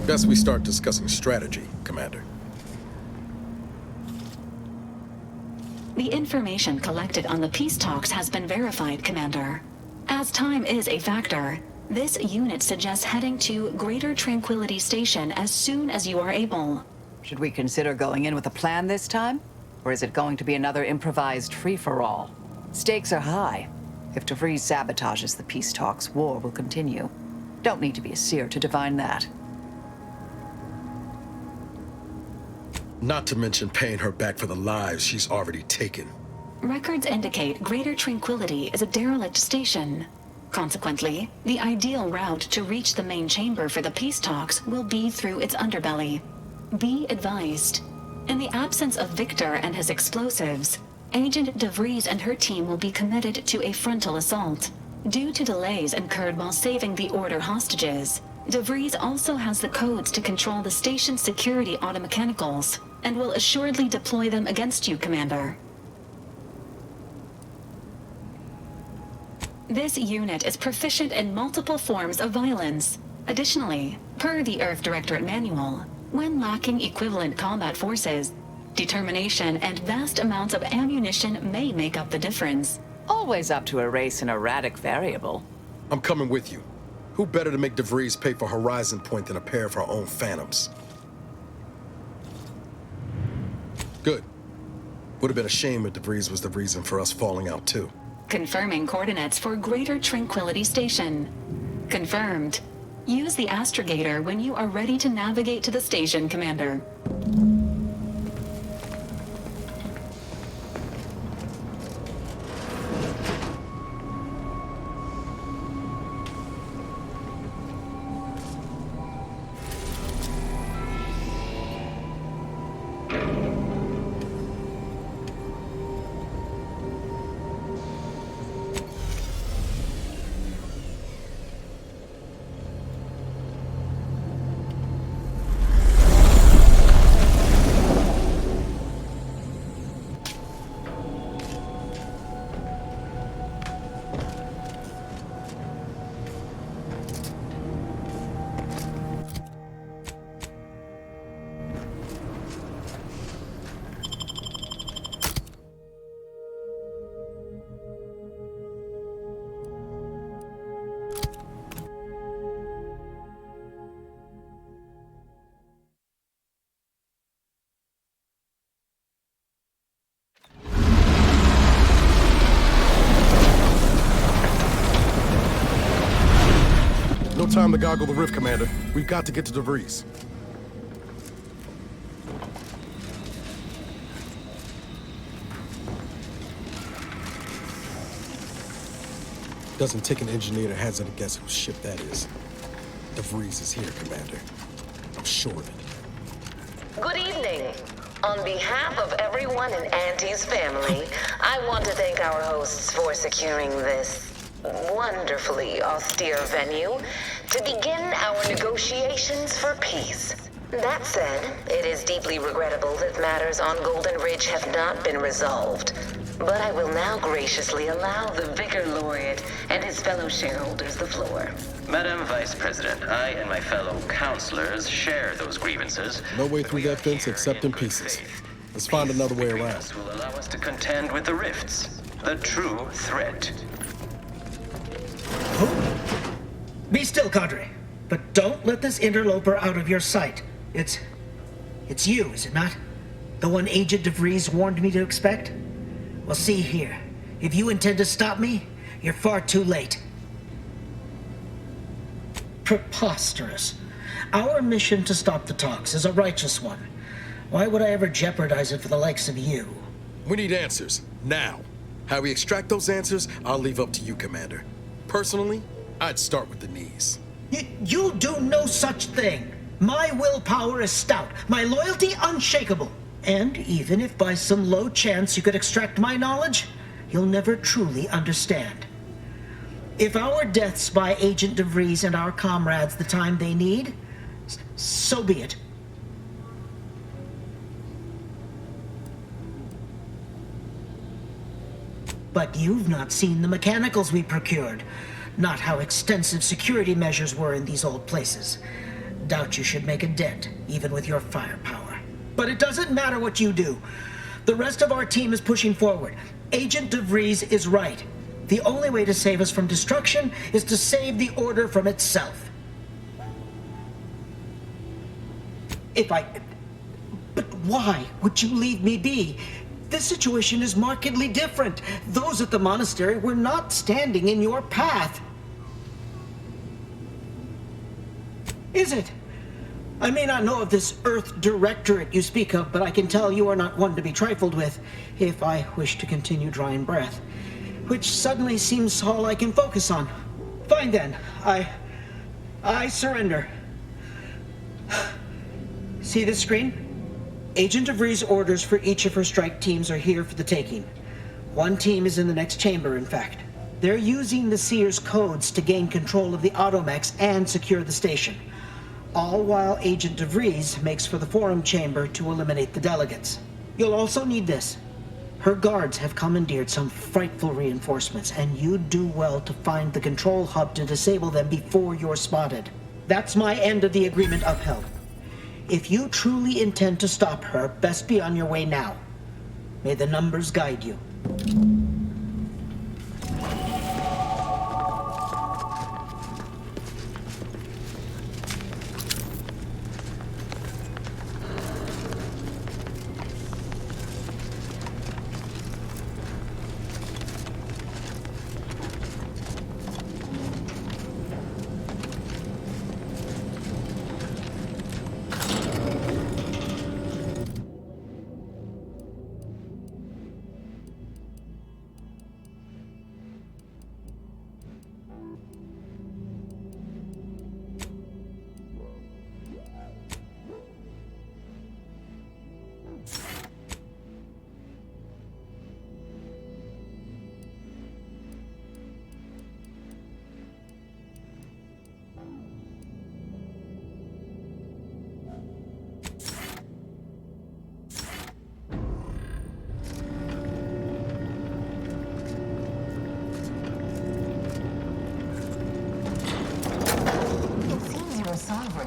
Best we start discussing strategy, Commander. The information collected on the peace talks has been verified, Commander. As time is a factor, this unit suggests heading to Greater Tranquility Station as soon as you are able. Should we consider going in with a plan this time? Or is it going to be another improvised free-for-all? Stakes are high. If DeVries sabotages the peace talks, war will continue. Don't need to be a seer to divine that. Not to mention paying her back for the lives she's already taken. Records indicate Greater Tranquility is a derelict station. Consequently, the ideal route to reach the main chamber for the peace talks will be through its underbelly. Be advised. In the absence of Victor and his explosives, Agent DeVries and her team will be committed to a frontal assault. Due to delays incurred while saving the Order hostages, DeVries also has the codes to control the station's security automechanicals, and will assuredly deploy them against you, Commander. This unit is proficient in multiple forms of violence. Additionally, per the Earth Directorate Manual, when lacking equivalent combat forces, determination and vast amounts of ammunition may make up the difference. Always up to erase an erratic variable. I'm coming with you. Who better to make DeVries pay for Horizon Point than a pair of her own Phantoms? Good. Would have been a shame if DeVries was the reason for us falling out too. Confirming coordinates for Greater Tranquility Station. Confirmed. Use the astrogator when you are ready to navigate to the station, Commander. No time to goggle the rift, Commander. We've got to get to DeVries. Doesn't take an engineer to hazard a guess whose ship that is. DeVries is here, Commander. I'm sure of it. Good evening. On behalf of everyone in Auntie's family, I want to thank our hosts for securing this wonderfully austere venue to begin our negotiations for peace. That said, it is deeply regrettable that matters on Golden Ridge have not been resolved. But I will now graciously allow the Vicar Laureate and his fellow shareholders the floor. Madam Vice President, I and my fellow councilors share those grievances. No way through that fence except in pieces. Let's find another way around. This will allow us to contend with the rifts, the true threat. Be still, Cadre. But don't let this interloper out of your sight. It's you, is it not? The one Agent DeVries warned me to expect? Well, see here. If you intend to stop me, you're far too late. Preposterous. Our mission to stop the talks is a righteous one. Why would I ever jeopardize it for the likes of you? We need answers, now. How we extract those answers, I'll leave up to you, Commander. Personally, I'd start with the knees. You'll do no such thing. My willpower is stout, my loyalty unshakable. And even if by some low chance you could extract my knowledge, you'll never truly understand. If our deaths buy Agent DeVries and our comrades the time they need, so be it. But you've not seen the mechanicals we procured, not how extensive security measures were in these old places. doubt you should make a dent, even with your firepower. But it doesn't matter what you do. The rest of our team is pushing forward. Agent DeVries is right. The only way to save us from destruction is to save the Order from itself. But why would you leave me be? This situation is markedly different. Those at the monastery were not standing in your path. Is it? I may not know of this Earth Directorate you speak of, but I can tell you are not one to be trifled with, if I wish to continue drawing breath. Which suddenly seems all I can focus on. Fine then, I surrender. See this screen? Agent DeVries' orders for each of her strike teams are here for the taking. One team is in the next chamber, in fact. They're using the Seer's codes to gain control of the automechs and secure the station. All while Agent DeVries makes for the forum chamber to eliminate the delegates. You'll also need this. Her guards have commandeered some frightful reinforcements, and you'd do well to find the control hub to disable them before you're spotted. That's my end of the agreement upheld. If you truly intend to stop her, best be on your way now. May the numbers guide you.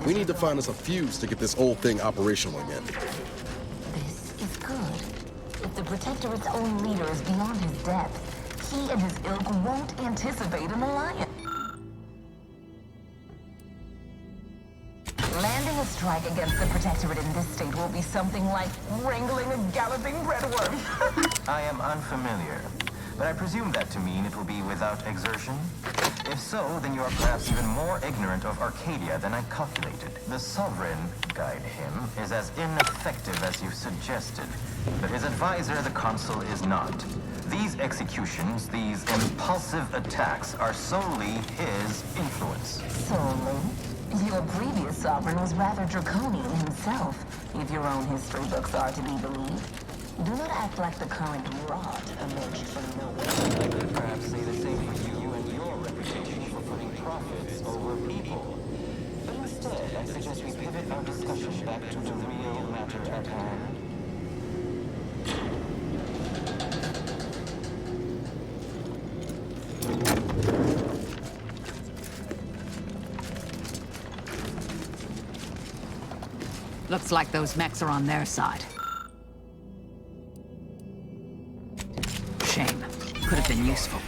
We need to find us a fuse to get this old thing operational again. This is good. If the Protectorate's own leader is beyond his depth, he and his ilk won't anticipate an alliance. Landing a strike against the Protectorate in this state will be something like wrangling a galloping breadworm. I am unfamiliar, but I presume that to mean it will be without exertion. If so, then you are perhaps even more ignorant of Arcadia than I calculated. The Sovereign, guide him, is as ineffective as you suggested, but his advisor, the Consul, is not. These executions, these impulsive attacks, are solely his influence. Solely? Your previous Sovereign was rather draconian himself, if your own history books are to be believed. Do not act like the current rot emerged from nowhere. I could perhaps say the same for you and your reputation for putting profits over people. But instead, I suggest we pivot our discussion back to the real matter at hand. Looks like those mechs are on their side. Shame. Could have been useful.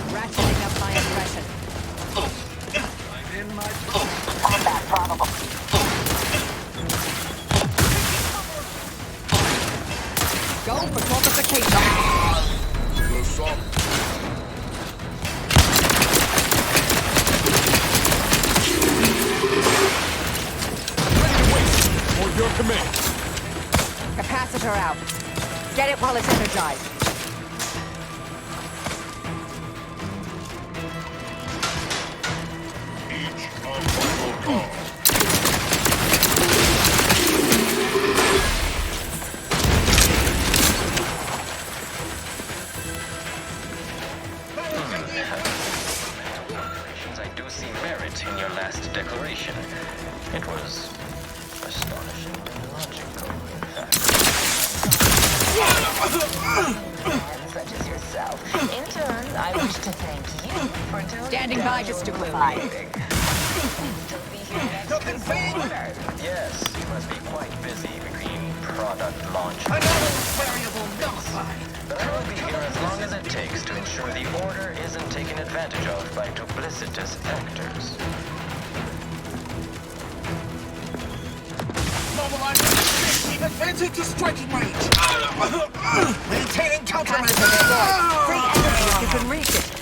Ratcheting up my impression. I'm in my combat probable. Go for fortification. For your command. Capacitor out. Get it while it's energized. such as yourself. In turn, I wish to thank you for doing Standing by to stupefy. Yes, you must be quite busy between product launch. Another variable nullified. But I will be here as long as it takes to ensure the order isn't taken advantage of by duplicitous actors. Mobilizing keep advancing to striking range. Maintaining countermeasures. Free energy if you can reach it.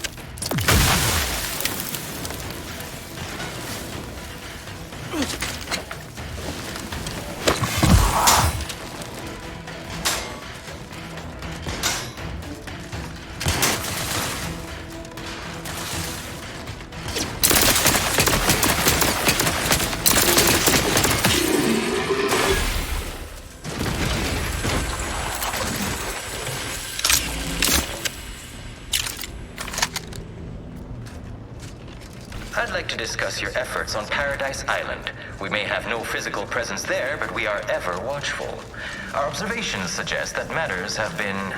I'd like to discuss your efforts on Paradise Island. We may have no physical presence there, but we are ever watchful. Our observations suggest that matters have been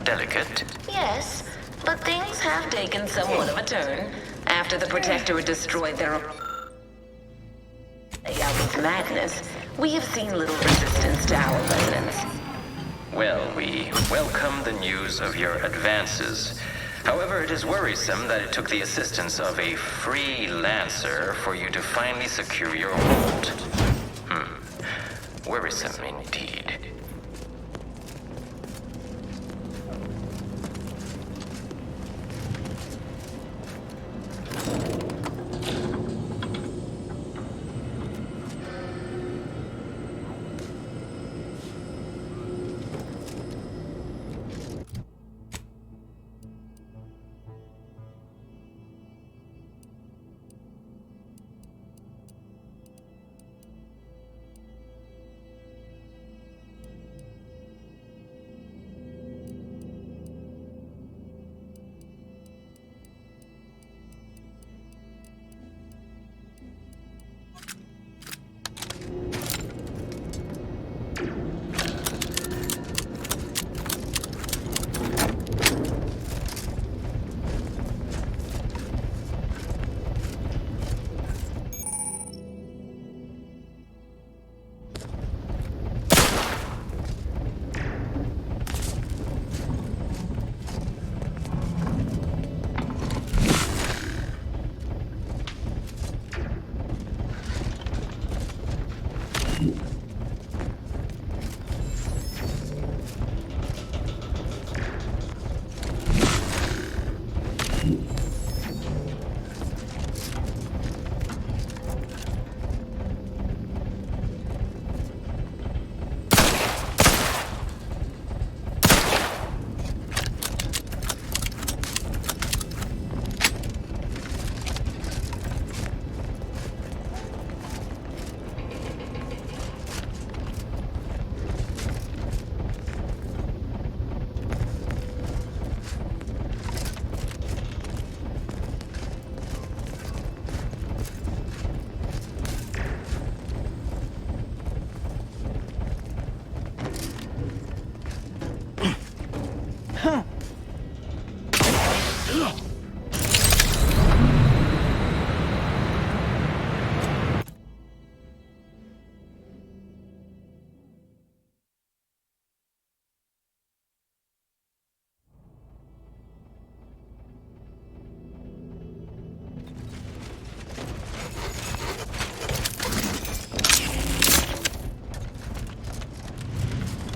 delicate. Yes, but things have taken somewhat of a turn after the Protectorate destroyed their out of madness. We have seen little resistance to our residents. Well, we welcome the news of your advances. However, it is worrisome that it took the assistance of a freelancer for you to finally secure your hold. Worrisome indeed.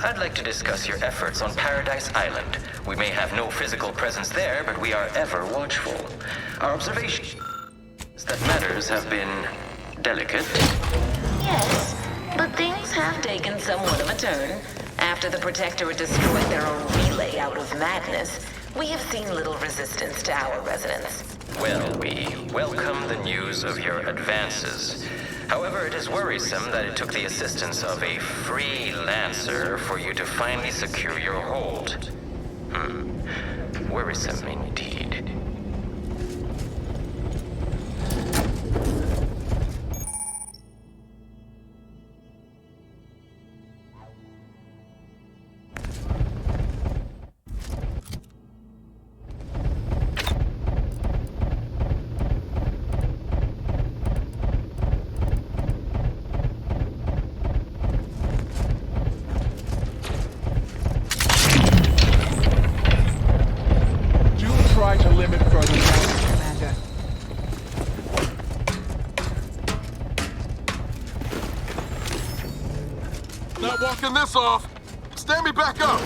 I'd like to discuss your efforts on Paradise Island. We may have no physical presence there, but we are ever watchful. Our observations that matters have been delicate. Yes, but things have taken somewhat of a turn after the Protectorate destroyed their own relay out of madness. We have seen little resistance to our residents. Well, we welcome the news of your advances. However, it is worrisome that it took the assistance of a freelancer for you to finally secure your hold. Worrisome indeed. Not walking this off. Stand me back up.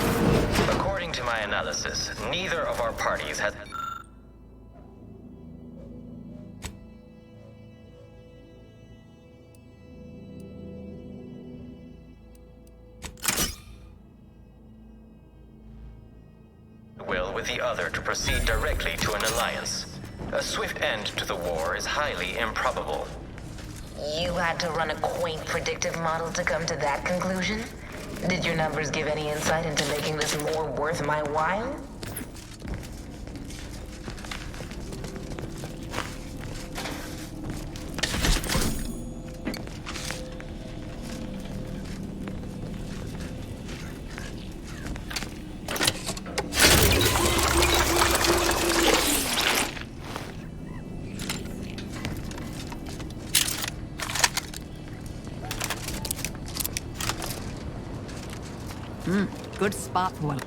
According to my analysis, neither of our parties has... will with the other to proceed directly to an alliance. A swift end to the war is highly improbable. You had to run a quaint predictive model to come to that conclusion? Did your numbers give any insight into making this more worth my while? Good spot for one.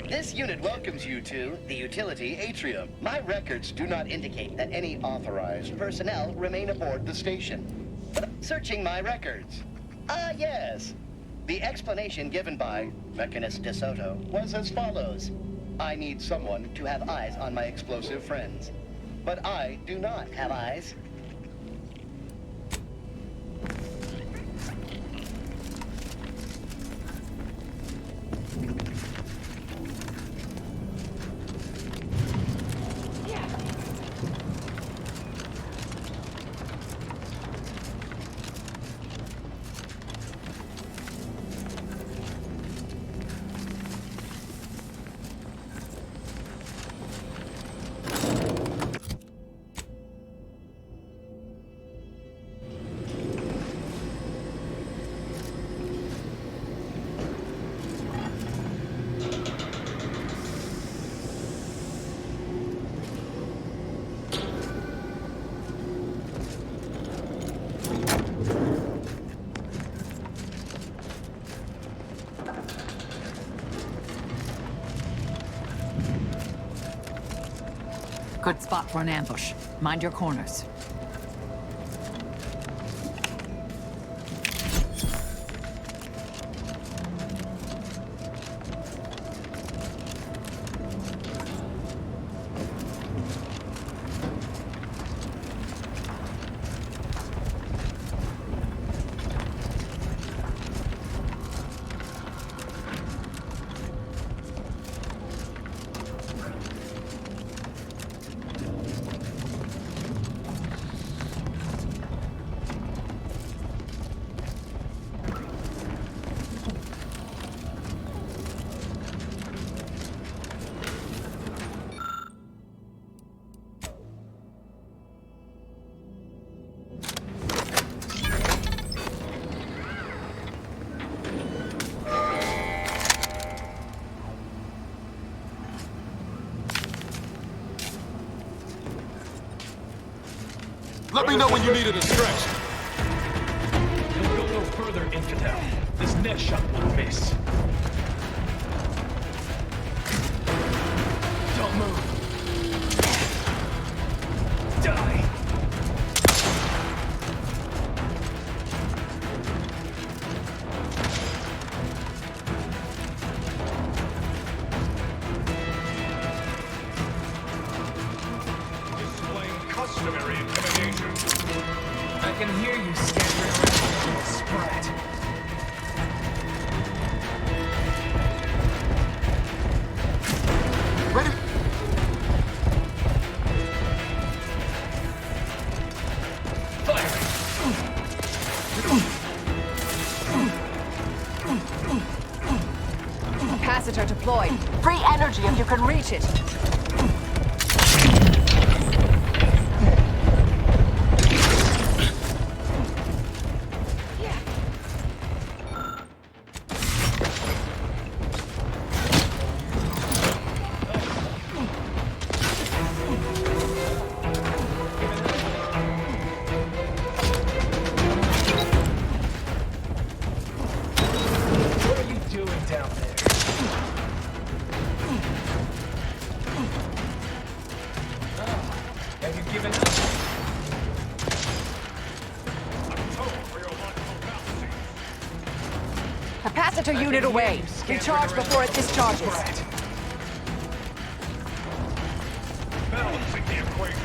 This unit welcomes you to the utility atrium. My records do not indicate that any authorized personnel remain aboard the station. But I'm searching my records. Ah, yes. The explanation given by Mechanist DeSoto was as follows. I need someone to have eyes on my explosive friends. But I do not have eyes. Good spot for an ambush. Mind your corners. Let me know when you needed a stretch. You'll go no further, Infidel. This next shot will miss. Don't move. customary intimidation. I can hear you scattering around like a sprat. Ready? Capacitor deployed. Free energy if you can reach it. What are you doing down there? Have you given up? Capacitor unit away. Recharge before it discharges. Balancing the equation.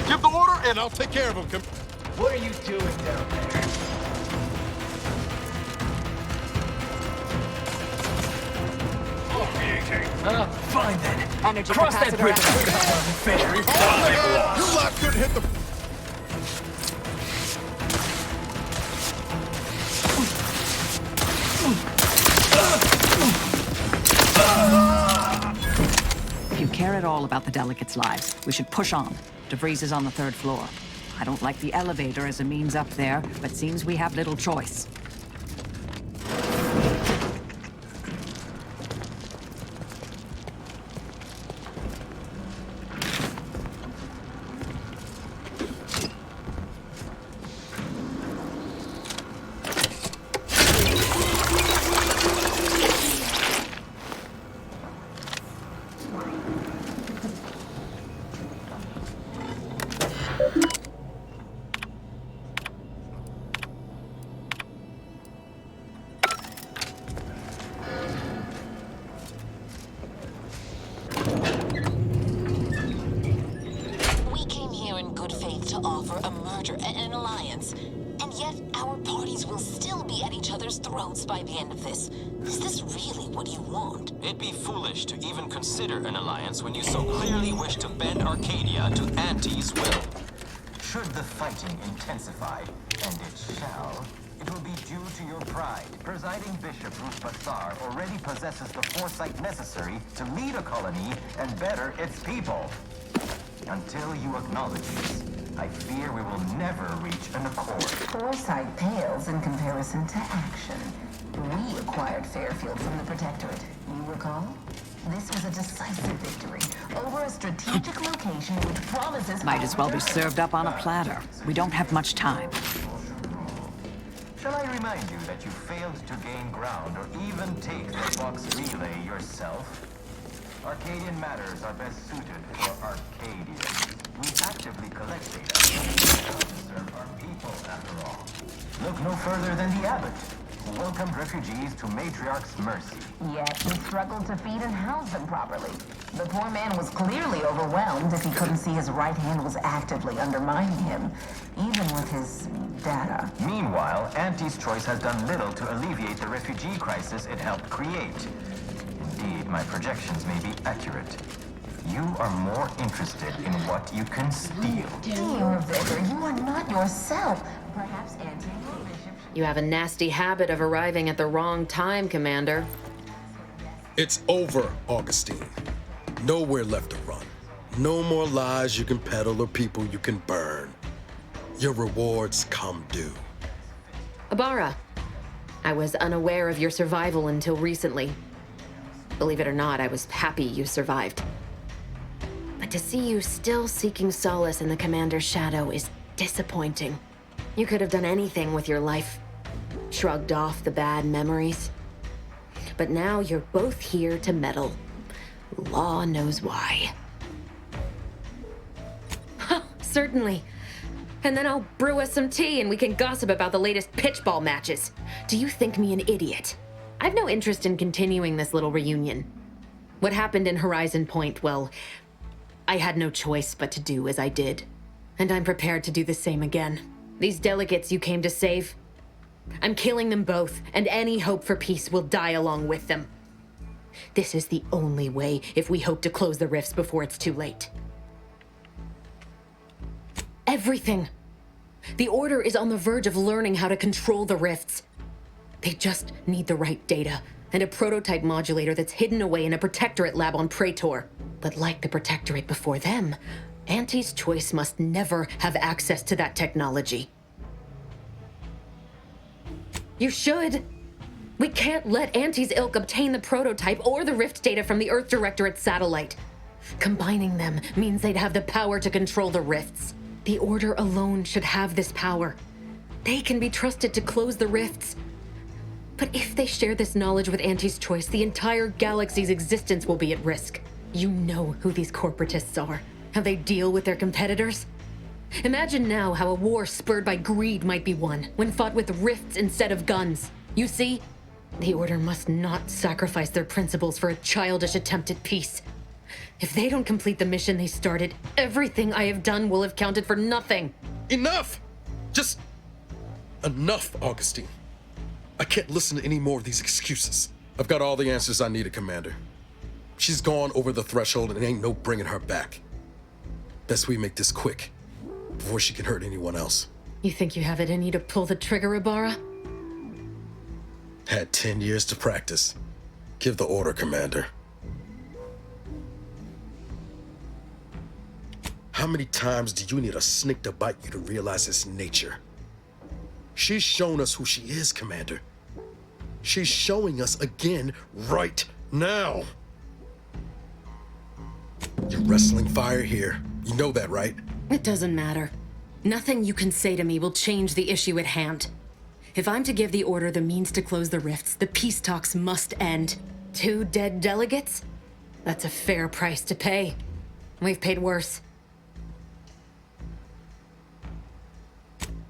Give the order, and I'll take care of him. What are you doing down there? Fine then. Energy Cross that capacitor bridge. activated. Very fine. Your lot couldn't hit the... If you care at all about the delegates' lives, we should push on. DeVries is on the 3rd floor. I don't like the elevator as a means up there, but seems we have little choice. We came here in good faith to offer a merger and an alliance, and yet our parties will still be at each other's throats by the end of this. Is this really what you want? It'd be foolish to even consider an alliance when you so clearly wish to bend Arcadia to Auntie's will. Should the fighting intensify, and it shall, it will be due to your pride. Presiding Bishop Ruth Bassar already possesses the foresight necessary to lead a colony and better its people. Until you acknowledge this, I fear we will never reach an accord. Foresight pales in comparison to action. We acquired Fairfield from the Protectorate. You recall? This was a decisive victory over a strategic location which promises... Might as well be served up on a platter. We don't have much time. Shall I remind you that you failed to gain ground or even take the Vox relay yourself? Arcadian matters are best suited for Arcadians. We actively collect data to serve our people, after all. Look no further than the Abbot, who welcomed refugees to Matriarch's mercy. Yet he struggled to feed and house them properly. The poor man was clearly overwhelmed if he couldn't see his right hand was actively undermining him, even with his data. Meanwhile, Auntie's choice has done little to alleviate the refugee crisis it helped create. Indeed, my projections may be accurate. You are more interested in what you can steal. Dear Vicar, you are not yourself. Perhaps Auntie or Bishop... You have a nasty habit of arriving at the wrong time, Commander. It's over, Augustine. Nowhere left to run. No more lies you can peddle or people you can burn. Your rewards come due. Ibarra, I was unaware of your survival until recently. Believe it or not, I was happy you survived. But to see you still seeking solace in the Commander's shadow is disappointing. You could have done anything with your life, shrugged off the bad memories. But now you're both here to meddle. Law knows why. Huh, certainly. And then I'll brew us some tea and we can gossip about the latest pitchball matches. Do you think me an idiot? I've no interest in continuing this little reunion. What happened in Horizon Point, well, I had no choice but to do as I did. And I'm prepared to do the same again. These delegates you came to save, I'm killing them both, and any hope for peace will die along with them. This is the only way if we hope to close the rifts before it's too late. Everything. The Order is on the verge of learning how to control the rifts. They just need the right data, and a prototype modulator that's hidden away in a Protectorate lab on Praetor. But like the Protectorate before them, Auntie's Choice must never have access to that technology. You should. We can't let Auntie's ilk obtain the prototype or the rift data from the Earth Directorate satellite. Combining them means they'd have the power to control the rifts. The Order alone should have this power. They can be trusted to close the rifts. But if they share this knowledge with Auntie's Choice, the entire galaxy's existence will be at risk. You know who these corporatists are, how they deal with their competitors. Imagine now how a war spurred by greed might be won when fought with rifts instead of guns. You see? The Order must not sacrifice their principles for a childish attempt at peace. If they don't complete the mission they started, everything I have done will have counted for nothing. Enough! Just enough, Augustine. I can't listen to any more of these excuses. I've got all the answers I needed, Commander. She's gone over the threshold and ain't no bringing her back. Best we make this quick, before she can hurt anyone else. You think you have it in you to pull the trigger, Ibarra? Had 10 years to practice. Give the order, Commander. How many times do you need a snake to bite you to realize its nature? She's shown us who she is, Commander. She's showing us again right now. You're wrestling fire here. You know that, right? It doesn't matter. Nothing you can say to me will change the issue at hand. If I'm to give the Order the means to close the rifts, the peace talks must end. 2 dead delegates? That's a fair price to pay. We've paid worse.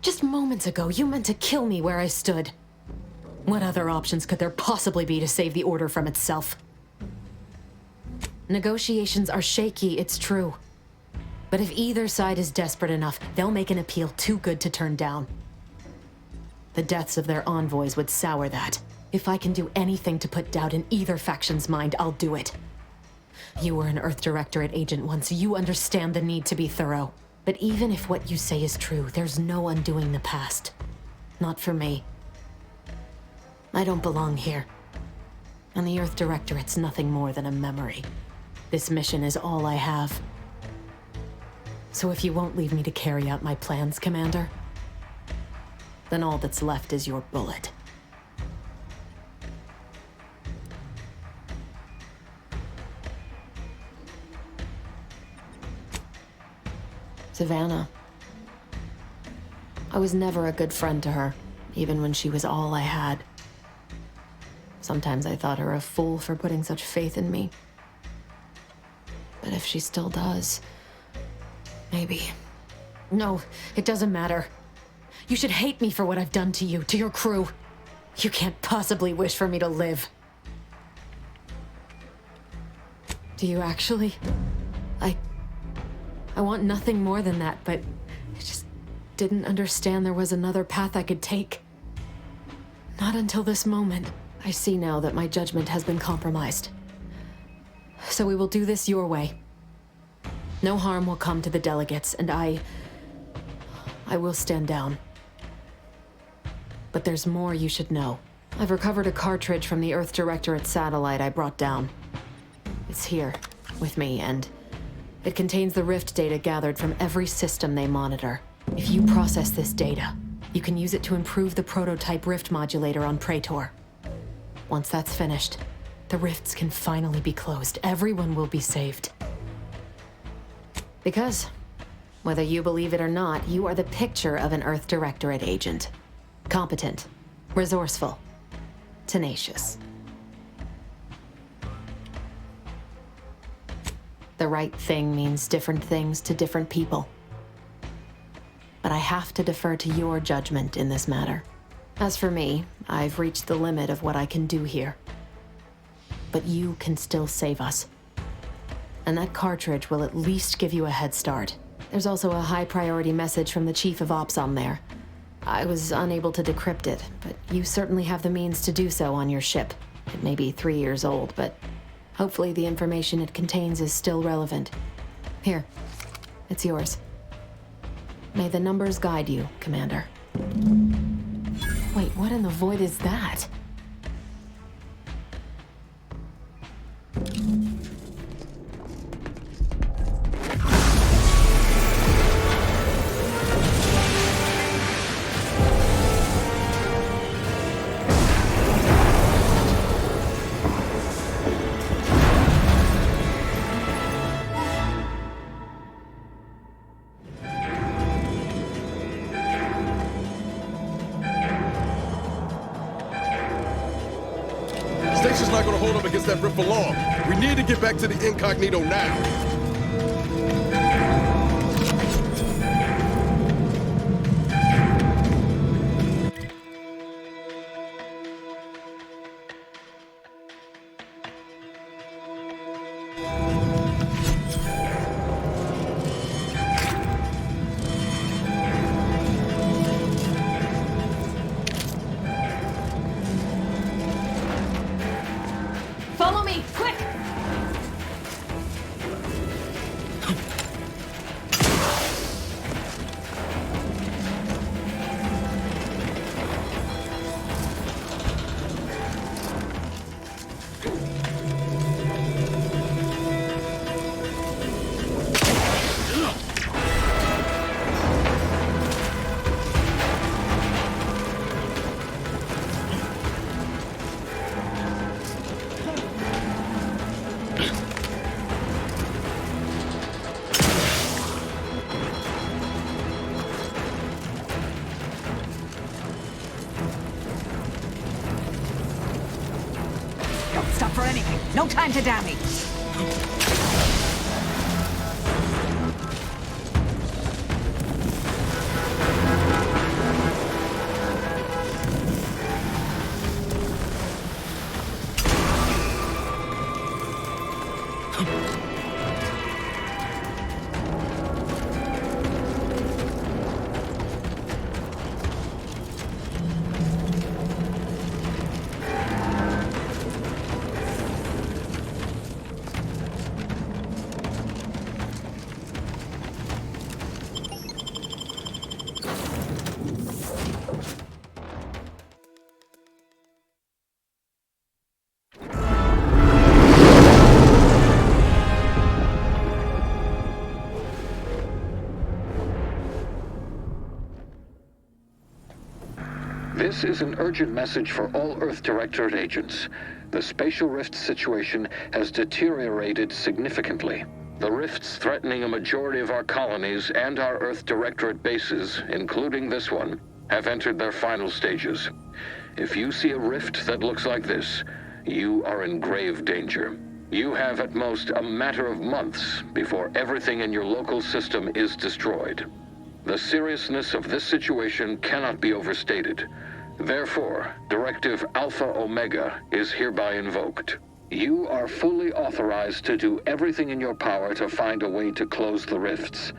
Just moments ago, you meant to kill me where I stood. What other options could there possibly be to save the Order from itself? Negotiations are shaky, it's true. But if either side is desperate enough, they'll make an appeal too good to turn down. The deaths of their envoys would sour that. If I can do anything to put doubt in either faction's mind, I'll do it. You were an Earth Directorate agent once. You understand the need to be thorough. But even if what you say is true, there's no undoing the past. Not for me. I don't belong here. And the Earth Directorate's nothing more than a memory. This mission is all I have. So if you won't leave me to carry out my plans, Commander, then all that's left is your bullet. Savannah. I was never a good friend to her, even when she was all I had. Sometimes I thought her a fool for putting such faith in me. But if she still does, maybe. No, it doesn't matter. You should hate me for what I've done to you, to your crew. You can't possibly wish for me to live. Do you actually? I want nothing more than that, but I just didn't understand there was another path I could take. Not until this moment. I see now that my judgment has been compromised. So we will do this your way. No harm will come to the delegates, and I will stand down. But there's more you should know. I've recovered a cartridge from the Earth Directorate satellite I brought down. It's here, with me, and it contains the rift data gathered from every system they monitor. If you process this data, you can use it to improve the prototype rift modulator on Praetor. Once that's finished, the rifts can finally be closed. Everyone will be saved. Because, whether you believe it or not, you are the picture of an Earth Directorate agent. Competent, Resourceful. Tenacious. The right thing means different things to different people. But I have to defer to your judgment in this matter. As for me, I've reached the limit of what I can do here. But you can still save us. And that cartridge will at least give you a head start. There's also a high-priority message from the Chief of Ops on there. I was unable to decrypt it, but you certainly have the means to do so on your ship. It may be 3 years old, but hopefully the information it contains is still relevant. Here, it's yours. May the numbers guide you, Commander. Wait, what in the void is that? Station's not gonna hold up against that rip for long. We need to get back to the incognito now. Follow me, quick! Don't stop for anything. No time to dammy. This is an urgent message for all Earth Directorate agents. The spatial rift situation has deteriorated significantly. The rifts threatening a majority of our colonies and our Earth Directorate bases, including this one, have entered their final stages. If you see a rift that looks like this, you are in grave danger. You have at most a matter of months before everything in your local system is destroyed. The seriousness of this situation cannot be overstated. Therefore, Directive Alpha Omega is hereby invoked. You are fully authorized to do everything in your power to find a way to close the rifts.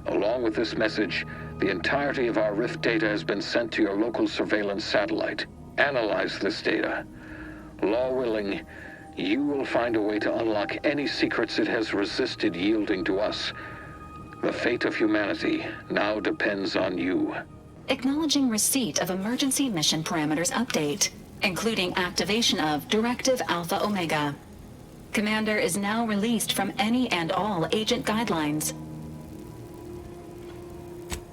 Along with this message, the entirety of our rift data has been sent to your local surveillance satellite. Analyze this data. Law willing, you will find a way to unlock any secrets it has resisted yielding to us. The fate of humanity now depends on you. Acknowledging receipt of emergency mission parameters update, including activation of Directive Alpha Omega. Commander is now released from any and all agent guidelines.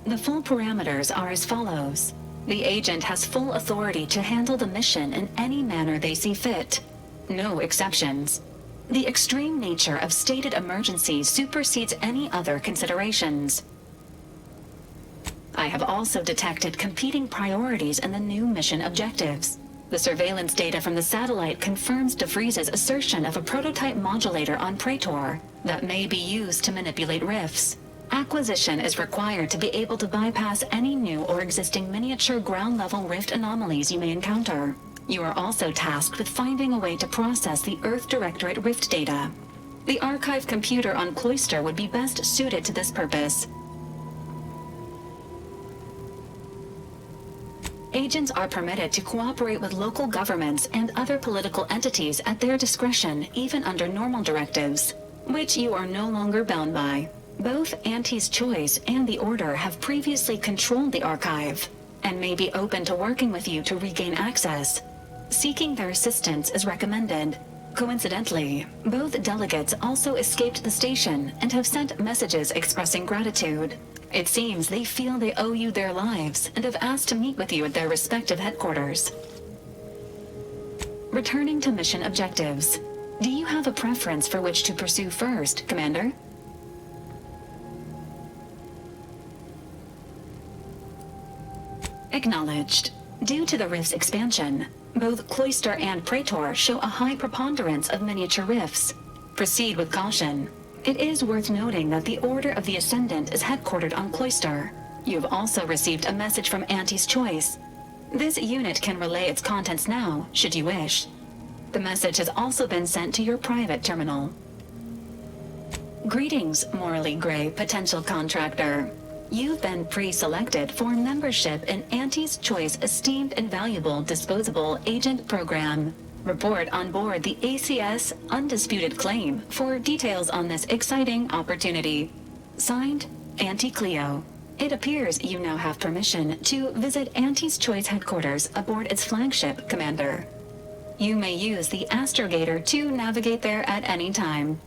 The full parameters are as follows. The agent has full authority to handle the mission in any manner they see fit. No exceptions. The extreme nature of stated emergencies supersedes any other considerations. I have also detected competing priorities in the new mission objectives. The surveillance data from the satellite confirms DeVries's assertion of a prototype modulator on Praetor that may be used to manipulate rifts. Acquisition is required to be able to bypass any new or existing miniature ground-level rift anomalies you may encounter. You are also tasked with finding a way to process the Earth Directorate rift data. The archive computer on Cloister would be best suited to this purpose. Agents are permitted to cooperate with local governments and other political entities at their discretion, even under normal directives, which you are no longer bound by. Both Auntie's Choice and the Order have previously controlled the archive, and may be open to working with you to regain access. Seeking their assistance is recommended. Coincidentally, both delegates also escaped the station and have sent messages expressing gratitude. It seems they feel they owe you their lives and have asked to meet with you at their respective headquarters. Returning to mission objectives. Do you have a preference for which to pursue first, Commander? Acknowledged. Due to the rift's expansion, both Cloister and Praetor show a high preponderance of miniature rifts. Proceed with caution. It is worth noting that the Order of the Ascendant is headquartered on Cloister. You have also received a message from Auntie's Choice. This unit can relay its contents now, should you wish. The message has also been sent to your private terminal. Greetings, morally gray potential contractor. You've been pre-selected for membership in Auntie's Choice Esteemed and Valuable Disposable Agent Program. Report on board the ACS Undisputed Claim for details on this exciting opportunity. Signed, Auntie Cleo. It appears you now have permission to visit Auntie's Choice headquarters aboard its flagship, Commander. You may use the astrogator to navigate there at any time.